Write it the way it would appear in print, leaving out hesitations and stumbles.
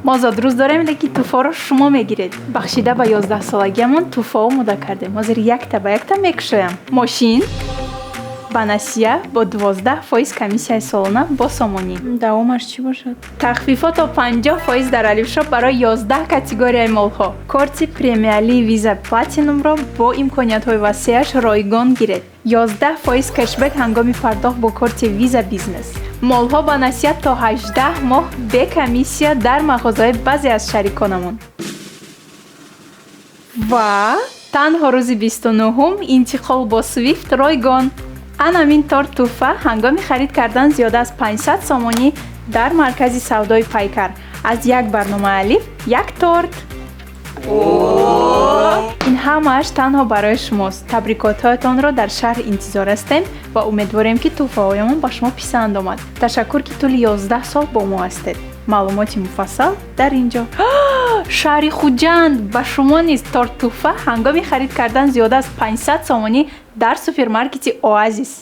мо зодрӯз дорем, лекин туҳфаро шумо мегиред. Бахшида ба 11 солагиамон туҳфа омода кардем. Ҳозир якта ба якта мекушоям. Мошин ба насия бо 12% комиссияи солона бо сомонӣ. Давомаш чӣ бошад? Тахфифот то 50% дар алифшоп барои 11 категорияи молҳо. Корти премиали виза платинумро бо имкониятҳои васеаш ройгон гиред. 11% кэшбек ҳангоми пардохт бо корти виза бизнес. Молҳо ба насият то 18 моҳ бе комиссия дар мағозаҳои баъзе аз шариконамон. Ва танҳо рӯзи 29-ум интиқол бо Свифт ройгон. Анамин торт туҳфа ҳангоми харид кардан зиёда аз 500 сомонӣ дар маркази савдои пайкар. Аз як барномаи алиф як торт. ин ҳамааш танҳо барои шумост. табрикотҳоятонро дар шаҳр интизор ҳастем ва умедворем ки туҳфаҳоямон ба шумо писанд омад. Ташаккур ки тӯли 11 сол бо мо ҳастед. маълумоти муфассал дар инҷо. шаҳри хуҷанд ба шумо низ торт туҳфа ҳангоми харид кардан зиёда аз 500 сомонӣ дар супермаркети Оазис.